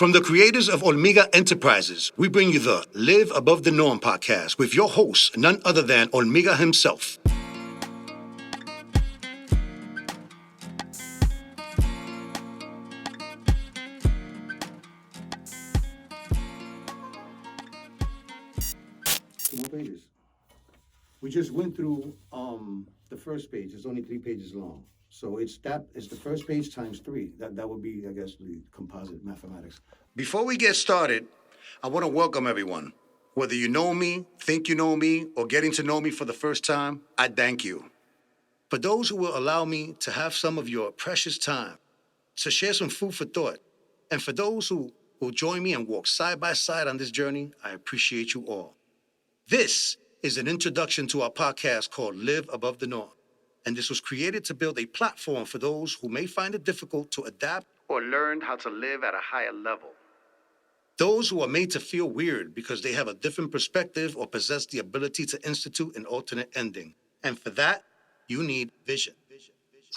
From the creators of Olmega Enterprises, we bring you the Live Above the Norm podcast with your host, none other than Olmega himself. Two more pages. We just went through the first page. It's only 3 pages long. So it's the first page times 3. That would be, I guess, the composite mathematics. Before we get started, I want to welcome everyone. Whether you know me, think you know me, or getting to know me for the first time, I thank you. For those who will allow me to have some of your precious time, to share some food for thought, and for those who will join me and walk side by side on this journey, I appreciate you all. This is an introduction to our podcast called Live Above the Norm. And this was created to build a platform for those who may find it difficult to adapt or learn how to live at a higher level. Those who are made to feel weird because they have a different perspective or possess the ability to institute an alternate ending. And for that, you need vision.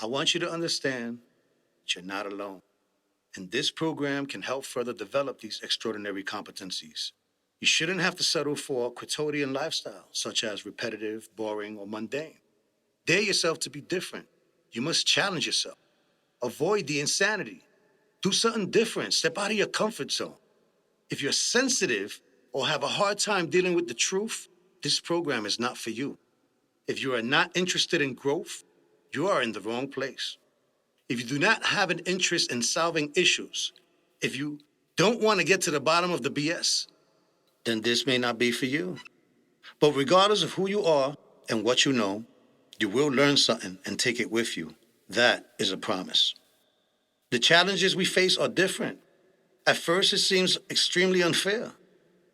I want you to understand that you're not alone. And this program can help further develop these extraordinary competencies. You shouldn't have to settle for a quotidian lifestyle, such as repetitive, boring, or mundane. Dare yourself to be different. You must challenge yourself. Avoid the insanity. Do something different. Step out of your comfort zone. If you're sensitive or have a hard time dealing with the truth, this program is not for you. If you are not interested in growth, you are in the wrong place. If you do not have an interest in solving issues, if you don't want to get to the bottom of the BS, then this may not be for you. But regardless of who you are and what you know, you will learn something and take it with you. That is a promise. The challenges we face are different. At first, it seems extremely unfair.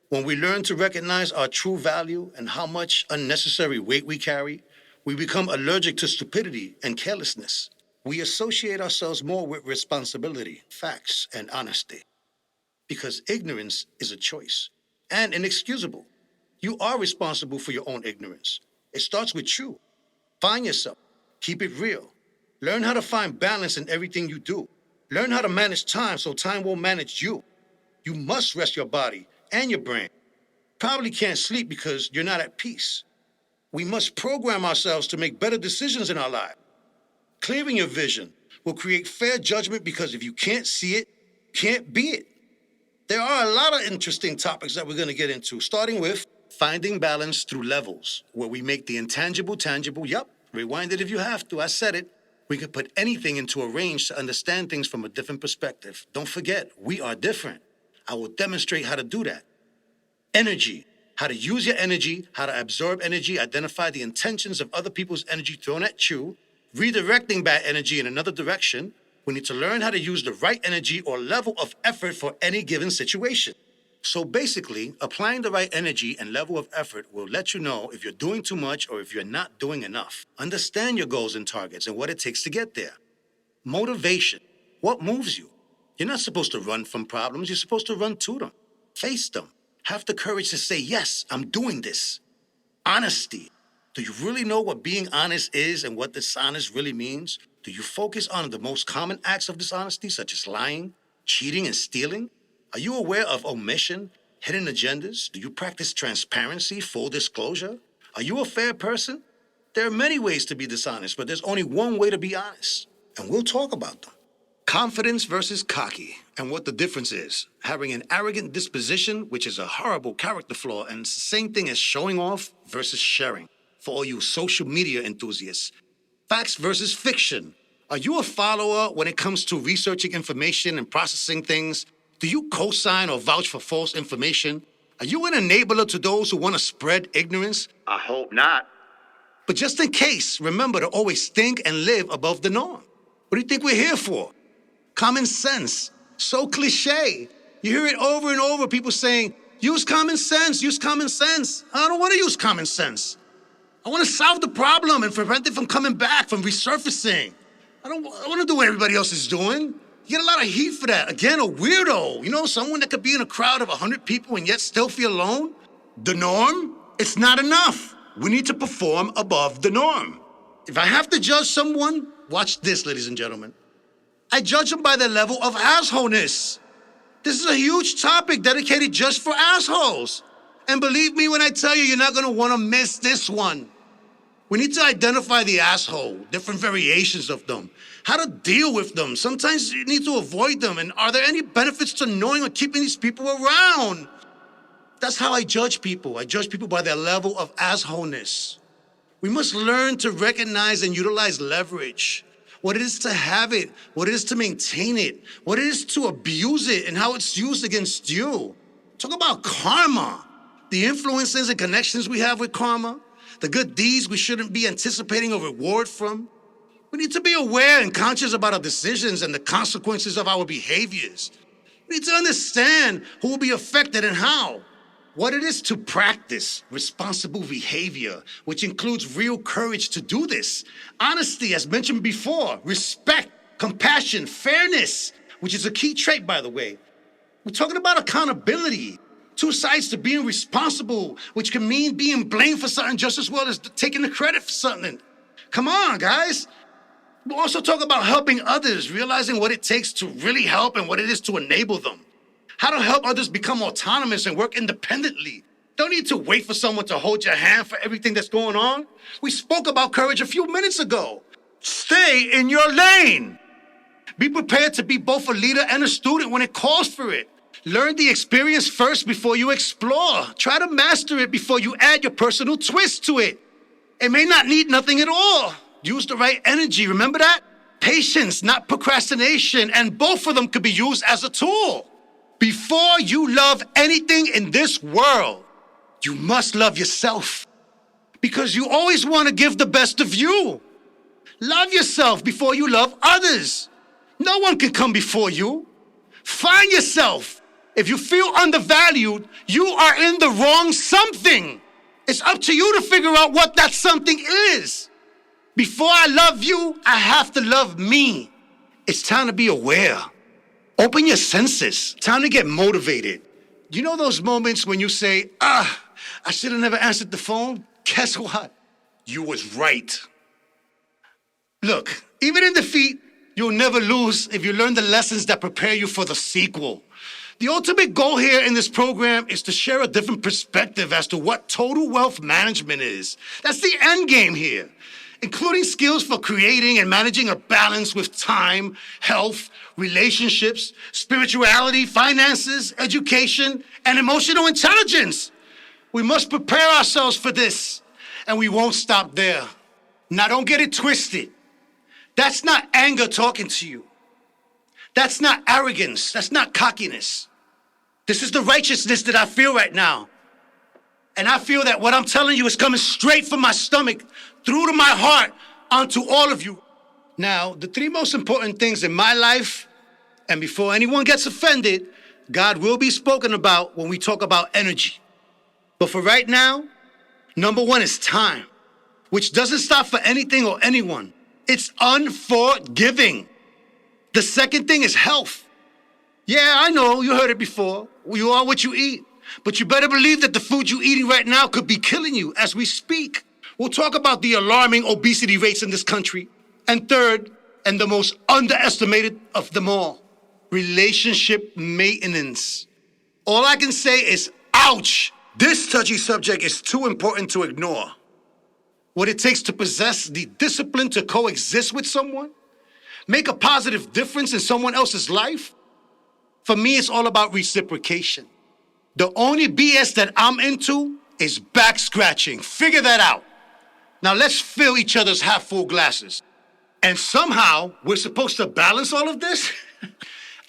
When we learn to recognize our true value and how much unnecessary weight we carry, we become allergic to stupidity and carelessness. We associate ourselves more with responsibility, facts, and honesty. Because ignorance is a choice and inexcusable. You are responsible for your own ignorance. It starts with you. Find yourself. Keep it real. Learn how to find balance in everything you do. Learn how to manage time so time won't manage you. You must rest your body and your brain. Probably can't sleep because you're not at peace. We must program ourselves to make better decisions in our life. Clearing your vision will create fair judgment because if you can't see it, you can't be it. There are a lot of interesting topics that we're going to get into, starting with finding balance through levels, where we make the intangible tangible. Yup, rewind it if you have to. I said it. We can put anything into a range to understand things from a different perspective. Don't forget, we are different. I will demonstrate how to do that. Energy, how to use your energy, how to absorb energy, identify the intentions of other people's energy thrown at you, redirecting bad energy in another direction. We need to learn how to use the right energy or level of effort for any given situation. So basically, applying the right energy and level of effort will let you know if you're doing too much or if you're not doing enough. Understand your goals and targets and what it takes to get there. Motivation. What moves you? You're not supposed to run from problems. You're supposed to run to them. Face them. Have the courage to say, yes, I'm doing this. Honesty. Do you really know what being honest is and what dishonest really means? Do you focus on the most common acts of dishonesty, such as lying, cheating, and stealing? Are you aware of omission, hidden agendas? Do you practice transparency, full disclosure? Are you a fair person? There are many ways to be dishonest, but there's only one way to be honest, and we'll talk about them. Confidence versus cocky, and what the difference is. Having an arrogant disposition, which is a horrible character flaw, and it's the same thing as showing off versus sharing. For all you social media enthusiasts. Facts versus fiction. Are you a follower when it comes to researching information and processing things? Do you co-sign or vouch for false information? Are you an enabler to those who want to spread ignorance? I hope not. But just in case, remember to always think and live above the norm. What do you think we're here for? Common sense. So cliche. You hear it over and over, people saying, use common sense, use common sense. I don't want to use common sense. I want to solve the problem and prevent it from coming back, from resurfacing. I don't want to do what everybody else is doing. You get a lot of heat for that. Again, a weirdo. You know, someone that could be in a crowd of 100 people and yet still feel alone. The norm? It's not enough. We need to perform above the norm. If I have to judge someone, watch this, ladies and gentlemen. I judge them by their level of assholeness. This is a huge topic dedicated just for assholes. And believe me when I tell you, you're not gonna wanna miss this one. We need to identify the asshole, different variations of them, how to deal with them. Sometimes you need to avoid them. And are there any benefits to knowing or keeping these people around? That's how I judge people. I judge people by their level of assholeness. We must learn to recognize and utilize leverage. What it is to have it, what it is to maintain it, what it is to abuse it, and how it's used against you. Talk about karma, the influences and connections we have with karma, the good deeds we shouldn't be anticipating a reward from. We need to be aware and conscious about our decisions and the consequences of our behaviors. We need to understand who will be affected and how. What it is to practice responsible behavior, which includes real courage to do this. Honesty, as mentioned before, respect, compassion, fairness, which is a key trait, by the way. We're talking about accountability, two sides to being responsible, which can mean being blamed for something just as well as taking the credit for something. Come on, guys. We'll also talk about helping others, realizing what it takes to really help and what it is to enable them. How to help others become autonomous and work independently. Don't need to wait for someone to hold your hand for everything that's going on. We spoke about courage a few minutes ago. Stay in your lane. Be prepared to be both a leader and a student when it calls for it. Learn the experience first before you explore. Try to master it before you add your personal twist to it. It may not need nothing at all. Use the right energy, remember that? Patience, not procrastination, and both of them could be used as a tool. Before you love anything in this world, you must love yourself. Because you always want to give the best of you. Love yourself before you love others. No one can come before you. Find yourself. If you feel undervalued, you are in the wrong something. It's up to you to figure out what that something is. Before I love you, I have to love me. It's time to be aware. Open your senses. Time to get motivated. You know those moments when you say, I should have never answered the phone? Guess what? You was right. Look, even in defeat, you'll never lose if you learn the lessons that prepare you for the sequel. The ultimate goal here in this program is to share a different perspective as to what total wealth management is. That's the end game here, including skills for creating and managing a balance with time, health, relationships, spirituality, finances, education, and emotional intelligence. We must prepare ourselves for this, and we won't stop there. Now, don't get it twisted. That's not anger talking to you. That's not arrogance. That's not cockiness. This is the righteousness that I feel right now. And I feel that what I'm telling you is coming straight from my stomach, through to my heart, onto all of you. Now, the three most important things in my life, and before anyone gets offended, God will be spoken about when we talk about energy. But for right now, number one is time, which doesn't stop for anything or anyone. It's unforgiving. The second thing is health. Yeah, I know, you heard it before. You are what you eat. But you better believe that the food you're eating right now could be killing you as we speak. We'll talk about the alarming obesity rates in this country. And third, and the most underestimated of them all, relationship maintenance. All I can say is, ouch! This touchy subject is too important to ignore. What it takes to possess the discipline to coexist with someone, make a positive difference in someone else's life. For me, it's all about reciprocation. The only BS that I'm into is back scratching. Figure that out. Now let's fill each other's half full glasses. And somehow we're supposed to balance all of this?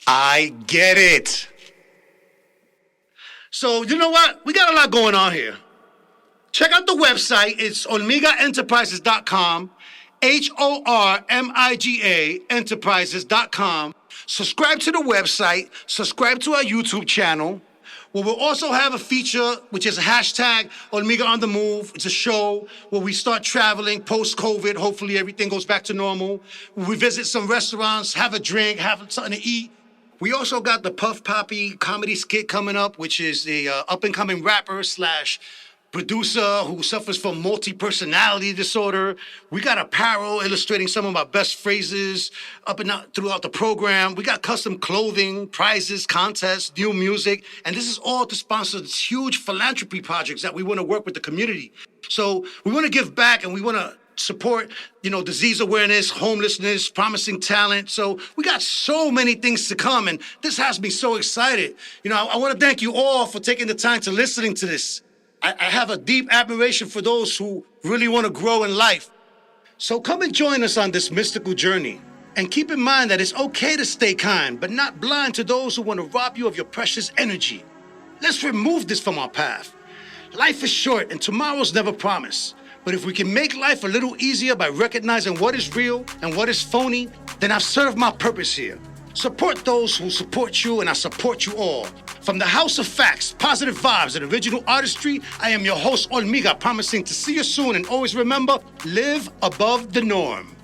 I get it. So you know what? We got a lot going on here. Check out the website. It's hormigaenterprises.com, HORMIGA enterprises.com. Subscribe to the website. Subscribe to our YouTube channel. Well, we'll also have a feature, which is a hashtag Hormiga on the Move. It's a show where we start traveling post-COVID. Hopefully everything goes back to normal. We visit some restaurants, have a drink, have something to eat. We also got the Puff Poppy comedy skit coming up, which is the up-and-coming rapper slash producer who suffers from multi-personality disorder. We got apparel illustrating some of our best phrases up and out throughout the program. We got custom clothing, prizes, contests, new music, and this is all to sponsor this huge philanthropy projects that we want to work with the community. So we want to give back and we want to support, disease awareness, homelessness, promising talent. So we got so many things to come, and this has me so excited. I want to thank you all for taking the time to listening to this. I have a deep admiration for those who really want to grow in life. So come and join us on this mystical journey. And keep in mind that it's okay to stay kind, but not blind to those who want to rob you of your precious energy. Let's remove this from our path. Life is short and tomorrow's never promised. But if we can make life a little easier by recognizing what is real and what is phony, then I've served my purpose here. Support those who support you, and I support you all. From the House of Facts, Positive Vibes, and Original Artistry, I am your host, Olmiga, promising to see you soon. And always remember, live above the norm.